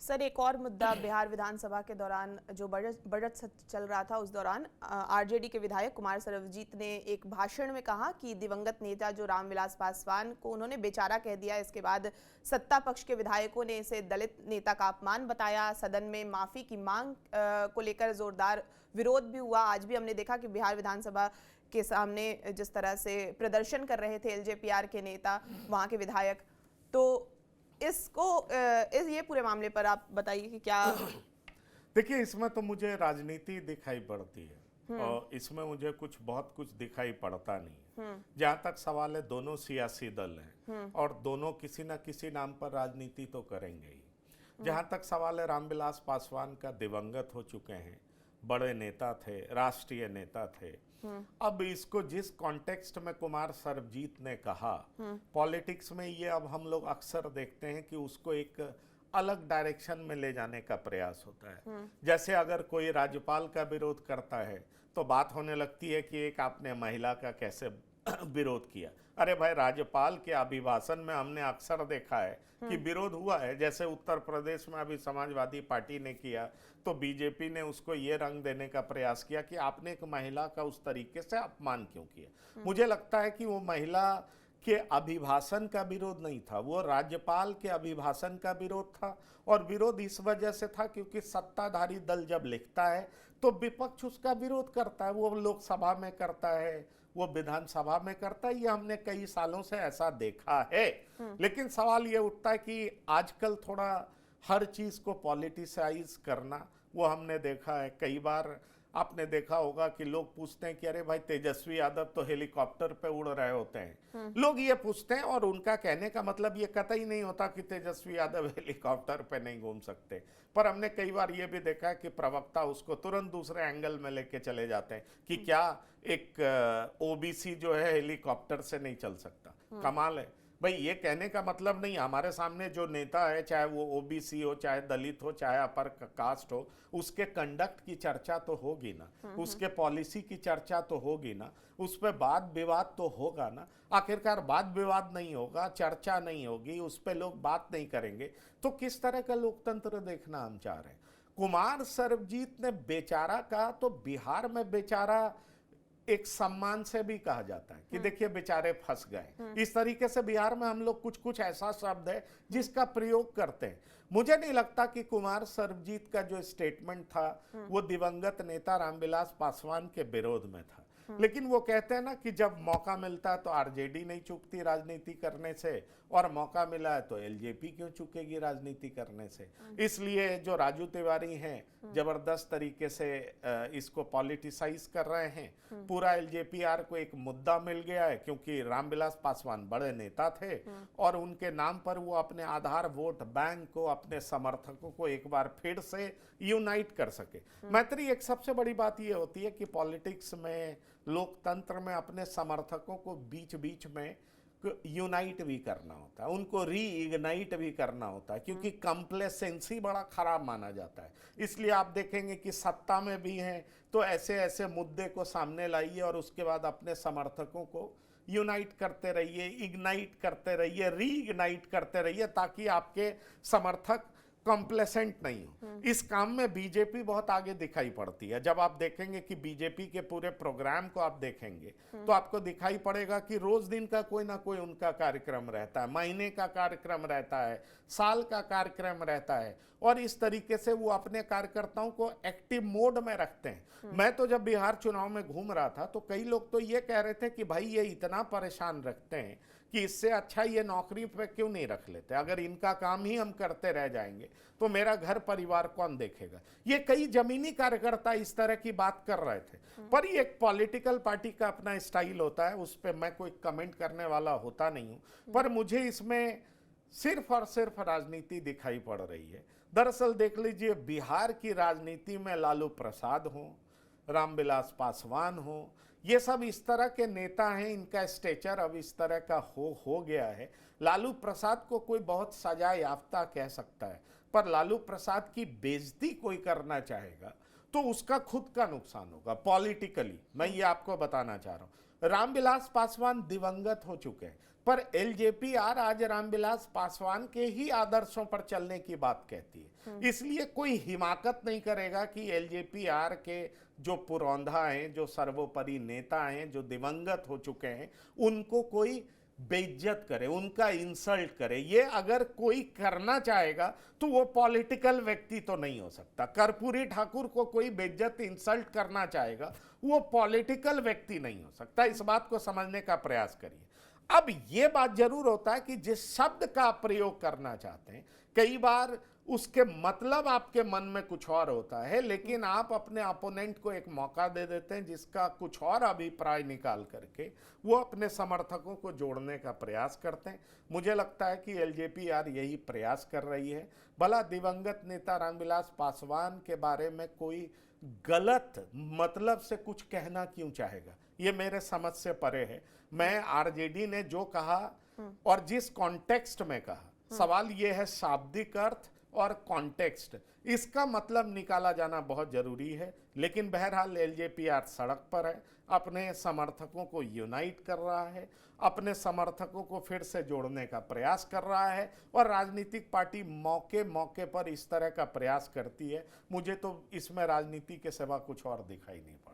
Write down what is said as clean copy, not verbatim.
Sir, एक और मुद्दा बिहार विधानसभा के दौरान जो बजट सत्र चल रहा था, उस दौरान आरजेडी के विधायक कुमार सर्वजीत ने एक भाषण में कहा कि दिवंगत नेता जो रामविलास पासवान को उन्होंने बेचारा कह दिया। इसके बाद सत्ता पक्ष के विधायकों ने इसे दलित नेता का अपमान बताया। सदन में माफी की मांग को लेकर जोरदार विरोध भी हुआ। आज भी हमने देखा कि बिहार विधानसभा के सामने जिस तरह से प्रदर्शन कर रहे थे एलजेपीआर के नेता, वहां के विधायक, तो ये पूरे मामले पर आप बताइए कि क्या। देखिए, इसमें तो मुझे राजनीति दिखाई पड़ती है और इसमें मुझे बहुत कुछ दिखाई पड़ता नहीं है। जहां तक सवाल है, दोनों सियासी दल हैं और दोनों किसी न किसी नाम पर राजनीति तो करेंगे ही। जहां तक सवाल है, रामविलास पासवान का दिवंगत हो चुके हैं, बड़े नेता थे, राष्ट्रीय नेता थे। अब इसको जिस कॉन्टेक्स्ट में कुमार सर्वजीत ने कहा, पॉलिटिक्स में ये अब हम लोग अक्सर देखते हैं कि उसको एक अलग डायरेक्शन में ले जाने का प्रयास होता है। जैसे अगर कोई राज्यपाल का विरोध करता है तो बात होने लगती है कि एक आपने महिला का कैसे विरोध किया। अरे भाई, राज्यपाल के अभिभाषण में हमने अक्सर देखा है कि विरोध हुआ है। जैसे उत्तर प्रदेश में अभी समाजवादी पार्टी ने किया तो बीजेपी ने उसको ये रंग देने का प्रयास किया कि आपने एक महिला का उस तरीके से अपमान क्यों किया। मुझे लगता है कि वो महिला के अभिभाषण का विरोध नहीं था, वो राज्यपाल के अभिभाषण का विरोध था। और विरोध इस वजह से था क्योंकि सत्ताधारी दल जब लिखता है तो विपक्ष उसका विरोध करता है। वो लोकसभा में करता है, वो विधानसभा में करता है। ये हमने कई सालों से ऐसा देखा है। लेकिन सवाल ये उठता है कि आजकल थोड़ा हर चीज को पॉलिटिसाइज करना, वो हमने देखा है कई बार। आपने देखा होगा कि लोग पूछते हैं कि अरे भाई, तेजस्वी यादव तो हेलीकॉप्टर पे उड़ रहे होते हैं। लोग ये पूछते हैं और उनका कहने का मतलब ये कतई नहीं होता कि तेजस्वी यादव हेलीकॉप्टर पे नहीं घूम सकते। पर हमने कई बार ये भी देखा है कि प्रवक्ता उसको तुरंत दूसरे एंगल में लेके चले जाते हैं कि क्या एक ओबीसी जो है हेलीकॉप्टर से नहीं चल सकता। कमाल है भाई। ये कहने का मतलब नहीं, हमारे सामने जो नेता है, चाहे वो ओबीसी हो, चाहे दलित हो, चाहे अपर कास्ट हो, उसके कंडक्ट की चर्चा तो होगी ना, उसके पॉलिसी की चर्चा तो होगी ना, उस पर वाद विवाद तो होगा ना। आखिरकार वाद विवाद नहीं होगा, चर्चा नहीं होगी, उस पर लोग बात नहीं करेंगे तो किस तरह का लोकतंत्र देखना हम चाह रहे हैं। कुमार सर्वजीत ने बेचारा कहा तो बिहार में बेचारा एक सम्मान से भी कहा जाता है कि देखिए बेचारे फंस गए। इस तरीके से बिहार में हम लोग कुछ कुछ ऐसा शब्द है जिसका प्रयोग करते हैं। मुझे नहीं लगता कि कुमार सर्वजीत का जो स्टेटमेंट था वो दिवंगत नेता रामविलास पासवान के विरोध में था। लेकिन वो कहते हैं ना कि जब मौका मिलता है तो आरजेडी नहीं चूकती राजनीति करने से, और मौका मिला है तो एलजेपी क्यों चूकेगी राजनीति करने से। इसलिए जो राजू तिवारी हैं जबरदस्त तरीके से इसको पॉलिटिसाइज कर रहे हैं। पूरा एलजेपीआर को एक मुद्दा मिल गया है क्योंकि रामविलास पासवान बड़े नेता थे और उनके नाम पर वो अपने आधार वोट बैंक को, अपने समर्थकों को एक बार फिर से यूनाइट कर सके। मैत्री, एक सबसे बड़ी बात ये होती है कि पॉलिटिक्स में, लोकतंत्र में अपने समर्थकों को बीच बीच में यूनाइट भी करना होता है, उनको रीइग्नाइट भी करना होता है, क्योंकि कंप्लेसेंसी बड़ा खराब माना जाता है। इसलिए आप देखेंगे कि सत्ता में भी हैं तो ऐसे ऐसे मुद्दे को सामने लाइए और उसके बाद अपने समर्थकों को यूनाइट करते रहिए, इग्नाइट करते रहिए, रीइग्नाइट करते रहिए, ताकि आपके समर्थक कॉम्प्लेसेंट नहीं हो। इस काम में बीजेपी बहुत आगे दिखाई पड़ती है। जब आप देखेंगे कि बीजेपी के पूरे प्रोग्राम को आप देखेंगे तो आपको दिखाई पड़ेगा कि रोज दिन का कोई ना कोई उनका कार्यक्रम रहता है, महीने का कार्यक्रम रहता है, साल का कार्यक्रम रहता है, और इस तरीके से वो अपने कार्यकर्ताओं को एक्टिव मोड में रखते हैं। मैं तो जब बिहार चुनाव में घूम रहा था तो कई लोग तो ये कह रहे थे कि भाई ये इतना परेशान रखते हैं कि इससे अच्छा ये नौकरी पे क्यों नहीं रख लेते। अगर इनका काम ही हम करते रह जाएंगे तो मेरा घर परिवार कौन देखेगा। ये कई जमीनी कार्यकर्ता इस तरह की बात कर रहे थे। पर ये एक पॉलिटिकल पार्टी का अपना स्टाइल होता है, उस पर मैं कोई कमेंट करने वाला होता नहीं हूं। पर मुझे इसमें सिर्फ और सिर्फ राजनीति दिखाई पड़ रही है। दरअसल देख लीजिए, बिहार की राजनीति में लालू प्रसाद हो, रामविलास पासवान हो, ये सब इस तरह के नेता हैं, इनका स्टेचर अब इस तरह का हो गया है। लालू प्रसाद को कोई बहुत सजा याफ्ता कह सकता है, पर लालू प्रसाद की बेइज्जती कोई करना चाहेगा तो उसका खुद का नुकसान होगा पॉलिटिकली। मैं ये आपको बताना चाह रहा हूँ। रामविलास पासवान दिवंगत हो चुके हैं, पर एलजेपीआर आज रामविलास पासवान के ही आदर्शों पर चलने की बात कहती है। इसलिए कोई हिमाकत नहीं करेगा कि एलजेपीआर के जो पुरौंधा हैं, जो सर्वोपरि नेता हैं, जो दिवंगत हो चुके हैं, उनको कोई बेइज्जत करे, उनका इंसल्ट करे। ये अगर कोई करना चाहेगा तो वो पॉलिटिकल व्यक्ति तो नहीं हो सकता। कर्पूरी ठाकुर को कोई बेइज्जत इंसल्ट करना चाहेगा, वो पॉलिटिकल व्यक्ति नहीं हो सकता। इस बात को समझने का प्रयास करिए। अब ये बात जरूर होता है कि जिस शब्द का आप प्रयोग करना चाहते हैं, कई बार उसके मतलब आपके मन में कुछ और होता है, लेकिन आप अपने अपोनेंट को एक मौका दे देते हैं जिसका कुछ और अभिप्राय निकाल करके वो अपने समर्थकों को जोड़ने का प्रयास करते हैं। मुझे लगता है कि एलजेपीआर यही प्रयास कर रही है। भला दिवंगत नेता रामविलास पासवान के बारे में कोई गलत मतलब से कुछ कहना क्यों चाहेगा, ये मेरे समझ से परे है। मैं आरजेडी ने जो कहा और जिस कॉन्टेक्स्ट में कहा, सवाल यह है शाब्दिक अर्थ और कॉन्टेक्स्ट, इसका मतलब निकाला जाना बहुत जरूरी है। लेकिन बहरहाल एलजेपीआर सड़क पर है, अपने समर्थकों को यूनाइट कर रहा है, अपने समर्थकों को फिर से जोड़ने का प्रयास कर रहा है, और राजनीतिक पार्टी मौके मौके पर इस तरह का प्रयास करती है। मुझे तो इसमें राजनीति के सिवा कुछ और दिखाई नहीं पड़ता।